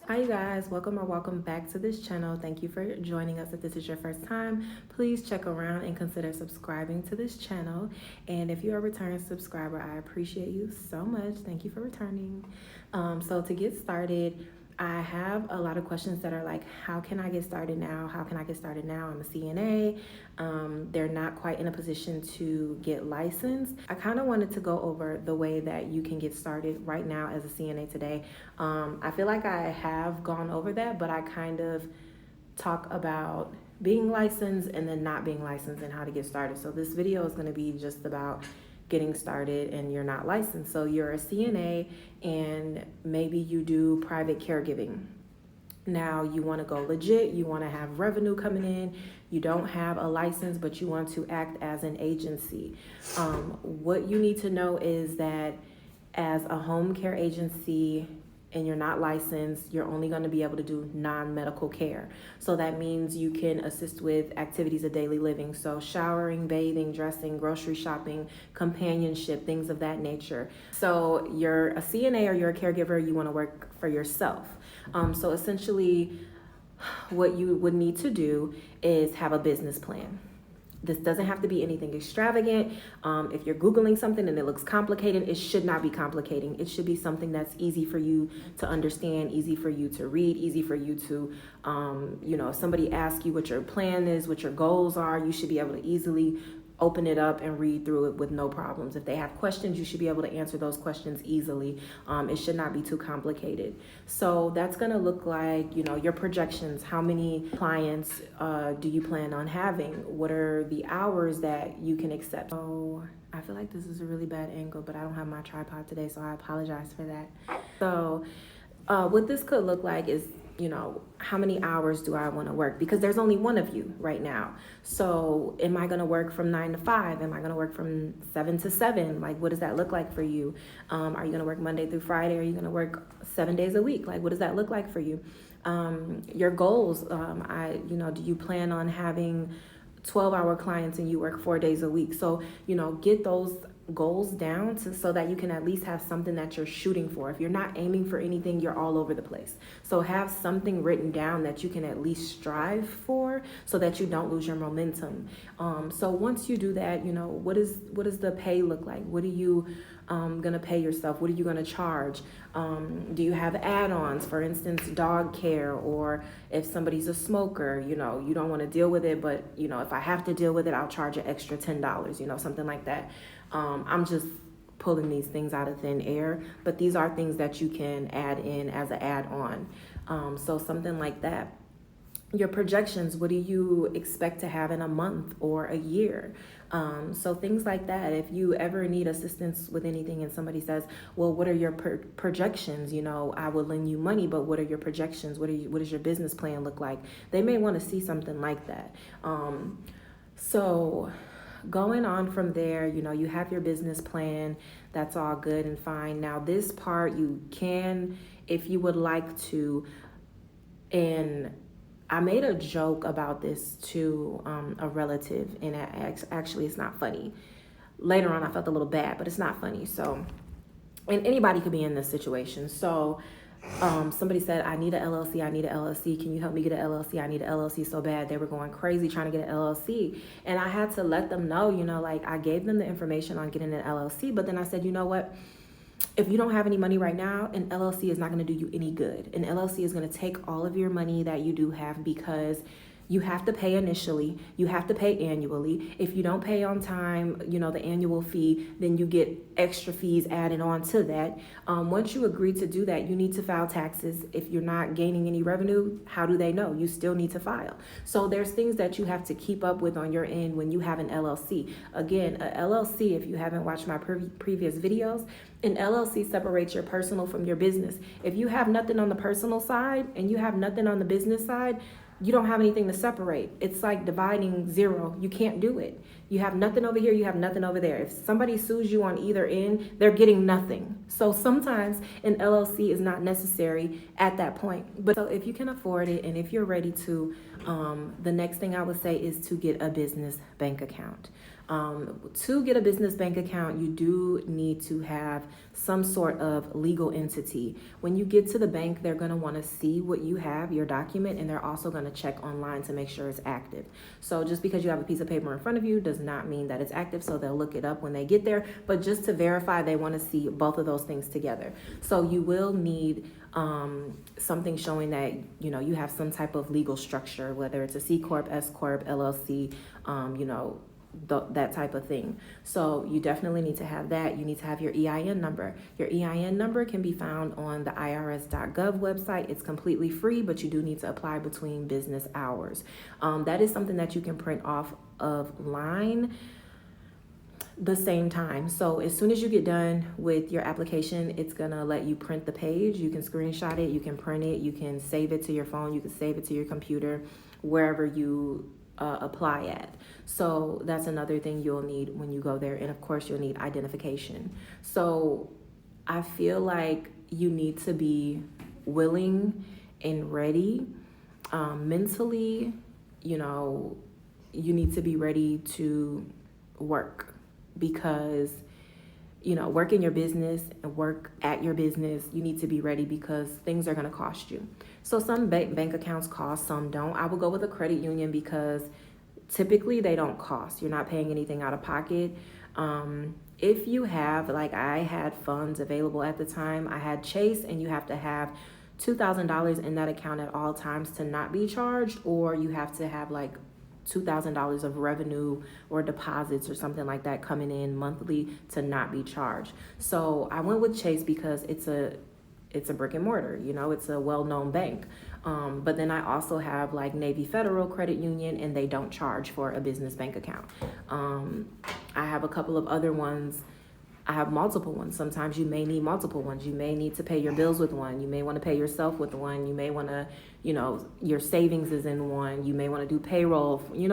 Hi you guys, welcome back to this channel. Thank you for joining us. If this is your first time, please check around and consider subscribing to this channel. And if you're a return subscriber, I appreciate you so much. Thank you for returning. So to get started, I have a lot of questions that are like, how can I get started now? How can I get started now? I'm a CNA. They're not quite in a position to get licensed. I kind of wanted to go over the way that you can get started right now as a CNA today. I feel like I have gone over that, but I kind of talk about being licensed and then not being licensed and how to get started. So this video is going to be just about getting started and you're not licensed. So you're a CNA and maybe you do private caregiving. Now you want to go legit, you want to have revenue coming in, you don't have a license, but you want to act as an agency. What you need to know is that as a home care agency, and you're not licensed, you're only going to be able to do non-medical care. So that means you can assist with activities of daily living. So showering, bathing, dressing, grocery shopping, companionship, things of that nature. So you're a CNA or you're a caregiver, you want to work for yourself. So essentially what you would need to do is have a business plan. This doesn't have to be anything extravagant. If you're Googling something and it looks complicated, it should not be complicating. It should be something that's easy for you to understand, easy for you to read, easy for you to, if somebody asks you what your plan is, what your goals are, you should be able to easily open it up and read through it with no problems. If they have questions, you should be able to answer those questions easily. It should not be too complicated. So that's going to look like, your projections. How many clients do you plan on having? What are the hours that you can accept? So I feel like this is a really bad angle, but I don't have my tripod today, so I apologize for that. So what this could look like is, how many hours do I want to work? Because there's only one of you right now. So am I going to work from 9 to 5? Am I going to work from 7 to 7? Like, what does that look like for you? Are you going to work Monday through Friday? Are you going to work 7 days a week? Like, what does that look like for you? Your goals, do you plan on having 12-hour clients and you work 4 days a week? So, get those goals down so that you can at least have something that you're shooting for. If you're not aiming for anything, you're all over the place. So have something written down that you can at least strive for so that you don't lose your momentum. So once you do that, what does the pay look like? What are you gonna pay yourself? What are you gonna charge? Do you have add-ons, for instance, dog care, or if somebody's a smoker, you don't want to deal with it, but if I have to deal with it, I'll charge an extra $10, something like that. I'm just pulling these things out of thin air, but these are things that you can add in as an add-on. So something like that. Your projections, what do you expect to have in a month or a year? So things like that. If you ever need assistance with anything and somebody says, well, what are your projections? I will lend you money, but what are your projections? What does your business plan look like? They may want to see something like that. So going on from there, you have your business plan. That's all good and fine. Now this part you can, if you would like to, and I made a joke about this to a relative, and actually it's not funny. Later on I felt a little bad, but it's not funny. So, and anybody could be in this situation. So somebody said, I need an LLC, I need an LLC. Can you help me get an LLC? I need an LLC so bad. They were going crazy trying to get an LLC. And I had to let them know, I gave them the information on getting an LLC, but then I said, you know what? If you don't have any money right now, an LLC is not going to do you any good. An LLC is going to take all of your money that you do have because you have to pay initially, you have to pay annually. If you don't pay on time, the annual fee, then you get extra fees added on to that. Once you agree to do that, you need to file taxes. If you're not gaining any revenue, how do they know? You still need to file. So there's things that you have to keep up with on your end when you have an LLC. Again, a LLC, if you haven't watched my previous videos, an LLC separates your personal from your business. If you have nothing on the personal side and you have nothing on the business side, you don't have anything to separate. It's like dividing zero. You can't do it. You have nothing over here, you have nothing over there. If somebody sues you on either end, they're getting nothing. So sometimes an LLC is not necessary at that point. But so if you can afford it and if you're ready to, the next thing I would say is to get a business bank account. To get a business bank account, you do need to have some sort of legal entity. When you get to the bank, they're going to want to see what you have, your document, and they're also going to check online to make sure it's active. So just because you have a piece of paper in front of you does not mean that it's active, so they'll look it up when they get there. But just to verify, they want to see both of those things together. So you will need something showing that you have some type of legal structure, whether it's a C Corp, S Corp, LLC, that type of thing. So you definitely need to have that. You need to have your EIN number. Your EIN number can be found on the irs.gov website. It's completely free, but you do need to apply between business hours. That is something that you can print off of line the same time. So as soon as you get done with your application, it's gonna let you print the page. You can screenshot it, you can print it, you can save it to your phone, you can save it to your computer, wherever you apply at. So that's another thing you'll need when you go there. And of course you'll need identification. So I feel like you need to be willing and ready mentally. You need to be ready to work, because work in your business and work at your business, you need to be ready because things are going to cost you. So some bank accounts cost, some don't. I would go with a credit union because typically they don't cost. You're not paying anything out of pocket. If you have, like I had funds available at the time, I had Chase, and you have to have $2,000 in that account at all times to not be charged, or you have to have like $2,000 of revenue or deposits or something like that coming in monthly to not be charged. So I went with Chase because it's a brick and mortar, it's a well-known bank. But then I also have like Navy Federal Credit Union, and they don't charge for a business bank account. I have a couple of other ones. I have multiple ones. Sometimes you may need multiple ones. You may need to pay your bills with one. You may want to pay yourself with one. You may want to, your savings is in one. You may want to do payroll. You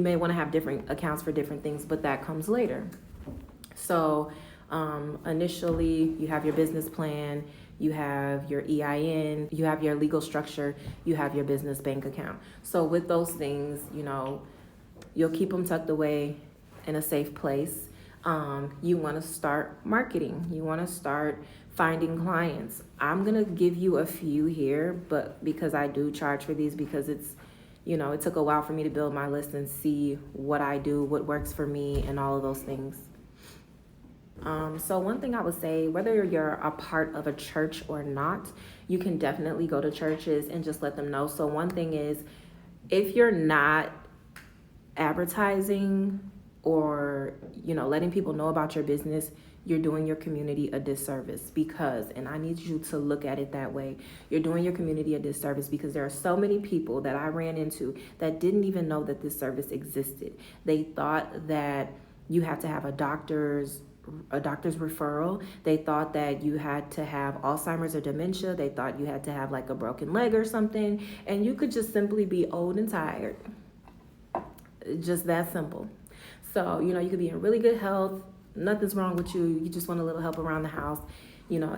may want to have different accounts for different things, but that comes later. So initially, you have your business plan, you have your EIN, you have your legal structure, you have your business bank account. So with those things, you'll keep them tucked away in a safe place. You want to start marketing. You want to start finding clients. I'm going to give you a few here, but because I do charge for these, because it took a while for me to build my list and see what I do, what works for me, and all of those things. So one thing I would say, whether you're a part of a church or not, you can definitely go to churches and just let them know. So one thing is, if you're not advertising or letting people know about your business, you're doing your community a disservice. Because, and I need you to look at it that way, you're doing your community a disservice because there are so many people that I ran into that didn't even know that this service existed. They thought that you had to have a doctor's referral. They thought that you had to have Alzheimer's or dementia. They thought you had to have like a broken leg or something, and you could just simply be old and tired. Just that simple. So, you could be in really good health, nothing's wrong with you, you just want a little help around the house.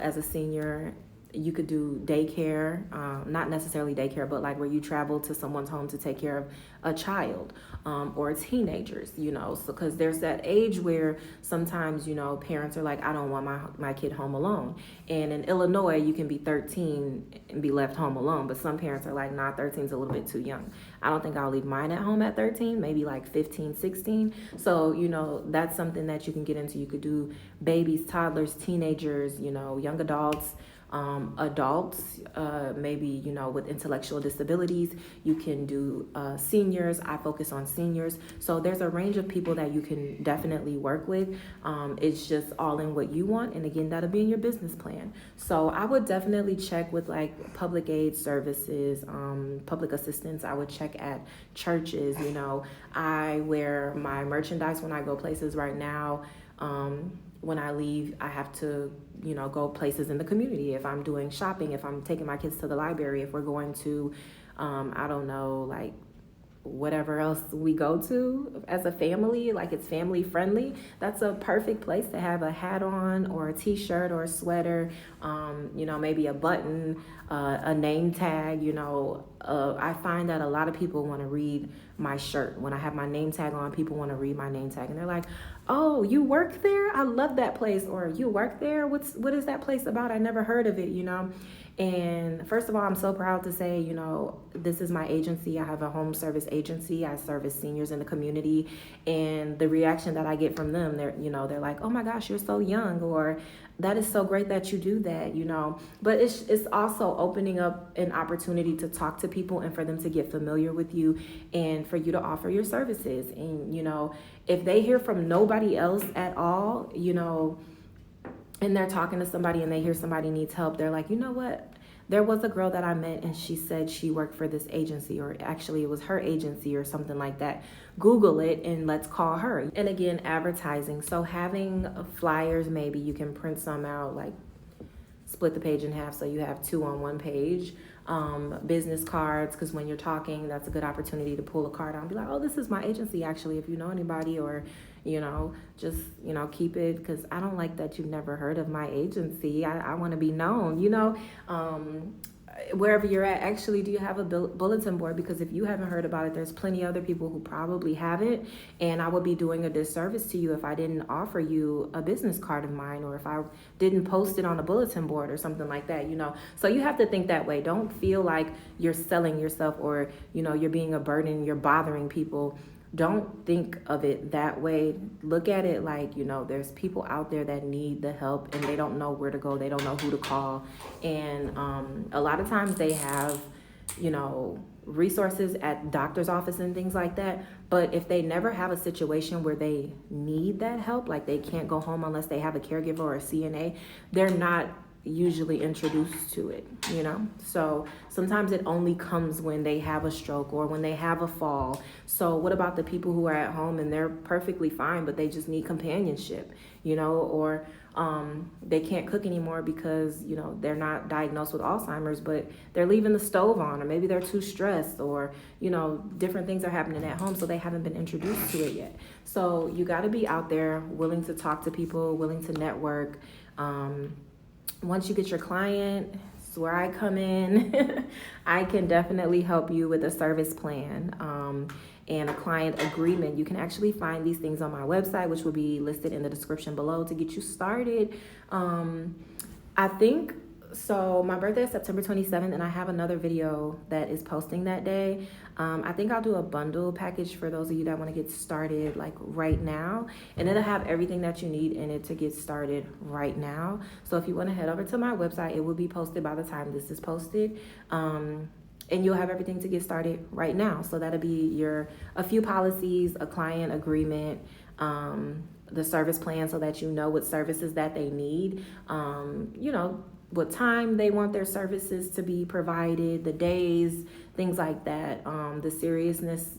As a senior, you could do daycare, not necessarily daycare, but like where you travel to someone's home to take care of a child, or teenagers, so because there's that age where sometimes, parents are like, I don't want my kid home alone. And in Illinois, you can be 13 and be left home alone, but some parents are like, nah, 13 is a little bit too young. I don't think I'll leave mine at home at 13, maybe like 15, 16. So, that's something that you can get into. You could do babies, toddlers, teenagers, young adults, adults, maybe, with intellectual disabilities. You can do seniors. I focus on seniors. So there's a range of people that you can definitely work with. It's just all in what you want. And again, that'll be in your business plan. So I would definitely check with like public aid services, public assistance. I would check at churches. I wear my merchandise when I go places right now. When I leave, I have to, go places in the community. If I'm doing shopping, if I'm taking my kids to the library, if we're going to, whatever else we go to as a family, like it's family friendly, that's a perfect place to have a hat on or a t-shirt or a sweater, maybe a button, a name tag. I find that a lot of people want to read my shirt. When I have my name tag on, people want to read my name tag and they're like, oh, you work there? I love that place. Or you work there? What is that place about? I never heard of it, And first of all, I'm so proud to say, this is my agency. I have a home service agency. I service seniors in the community, and the reaction that I get from them, they're like, oh my gosh, you're so young, or that is so great that you do that, But it's also opening up an opportunity to talk to people and for them to get familiar with you and for you to offer your services. And, if they hear from nobody else at all, and they're talking to somebody and they hear somebody needs help, they're like, you know what? There was a girl that I met and she said she worked for this agency, or actually it was her agency or something like that. Google it and let's call her. And again, advertising. So having flyers, maybe you can print some out, like split the page in half so you have 2 on 1 page. Business cards, because when you're talking, that's a good opportunity to pull a card out and be like, oh, this is my agency actually, if you know anybody, or just keep it, because I don't like that you've never heard of my agency. I want to be known. Wherever you're at, actually, do you have a bulletin board? Because if you haven't heard about it, there's plenty of other people who probably haven't, and I would be doing a disservice to you if I didn't offer you a business card of mine, or if I didn't post it on a bulletin board or something like that, So you have to think that way. Don't feel like you're selling yourself, or you're being a burden, you're bothering people. Don't think of it that way. Look at it like, there's people out there that need the help and they don't know where to go. They don't know who to call. And a lot of times they have, resources at doctor's office and things like that. But if they never have a situation where they need that help, like they can't go home unless they have a caregiver or a CNA, they're not usually introduced to it, So sometimes it only comes when they have a stroke or when they have a fall. So what about the people who are at home and they're perfectly fine, but they just need companionship, or they can't cook anymore because, they're not diagnosed with Alzheimer's, but they're leaving the stove on, or maybe they're too stressed, or, different things are happening at home, so they haven't been introduced to it yet. So you got to be out there willing to talk to people, willing to network. Once you get your client, it's where I come in. I can definitely help you with a service plan and a client agreement. You can actually find these things on my website, which will be listed in the description below to get you started. I think, so my birthday is September 27th, and I have another video that is posting that day. I think I'll do a bundle package for those of you that want to get started like right now, and it'll have everything that you need in it to get started right now. So if you want to head over to my website, it will be posted by the time this is posted. And you'll have everything to get started right now. So that'll be a few policies, a client agreement, the service plan, so that you know what services that they need, what time they want their services to be provided, the days, things like that. The seriousness,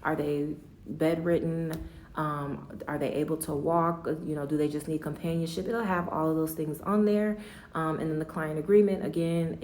are they bedridden? Are they able to walk? Do they just need companionship? It'll have all of those things on there. And then the client agreement, again,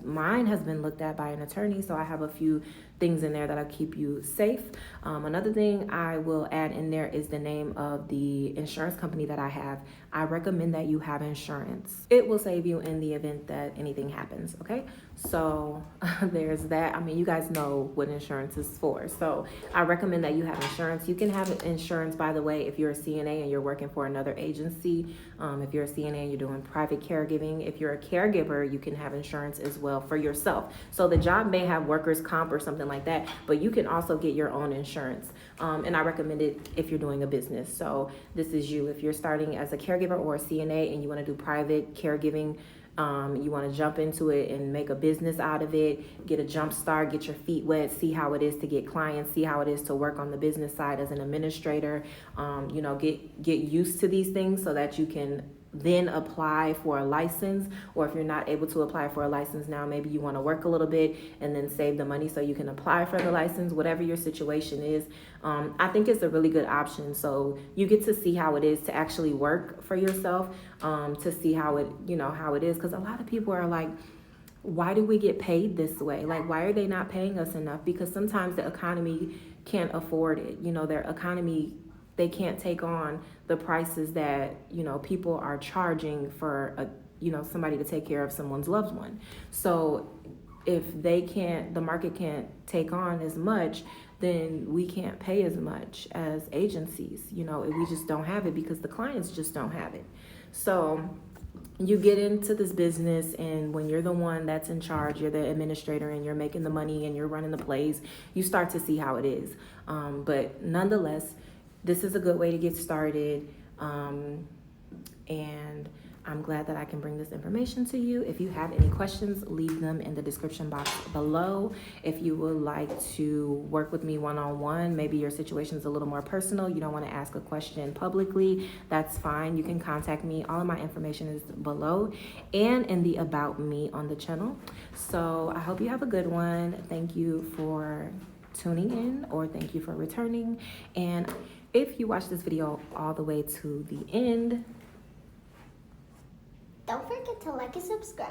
mine has been looked at by an attorney, so I have a few things in there that'll keep you safe. Another thing I will add in there is the name of the insurance company that I have. I recommend that you have insurance. It will save you in the event that anything happens, okay? So there's that. I mean, you guys know what insurance is for. So I recommend that you have insurance. You can have insurance, by the way, if you're a CNA and you're working for another agency. If you're a CNA and you're doing private caregiving. If you're a caregiver, you can have insurance as well for yourself. So the job may have workers' comp or something like that, but you can also get your own insurance. And I recommend it if you're doing a business. So this is you. If you're starting as a caregiver or a CNA and you want to do private caregiving, you want to jump into it and make a business out of it, get a jump start, get your feet wet, see how it is to get clients, see how it is to work on the business side as an administrator, get used to these things so that you can then apply for a license. Or if you're not able to apply for a license now, maybe you want to work a little bit and then save the money so you can apply for the license, whatever your situation is. I think it's a really good option. So you get to see how it is to actually work for yourself, to see how it is. Because a lot of people are like, why do we get paid this way? Like, why are they not paying us enough? Because sometimes the economy can't afford it. You know, their economy, they can't take on the prices that, you know, people are charging for a, you know, somebody to take care of someone's loved one. So if they can't, the market can't take on as much, then we can't pay as much as agencies. You know, we just don't have it because the clients just don't have it. So you get into this business, and when you're the one that's in charge, you're the administrator and you're making the money and you're running the plays, you start to see how it is. But nonetheless, this is a good way to get started. And I'm glad that I can bring this information to you. If you have any questions, leave them in the description box below. If you would like to work with me one-on-one, maybe your situation is a little more personal, you don't want to ask a question publicly, that's fine. You can contact me. All of my information is below and in the About Me on the channel. So I hope you have a good one. Thank you for tuning in, or thank you for returning. And if you watch this video all the way to the end, don't forget to like and subscribe.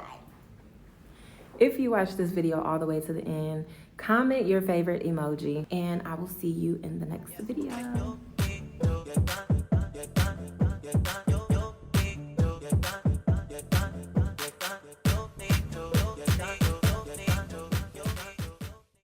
If you watch this video all the way to the end, comment your favorite emoji, and I will see you in the next video.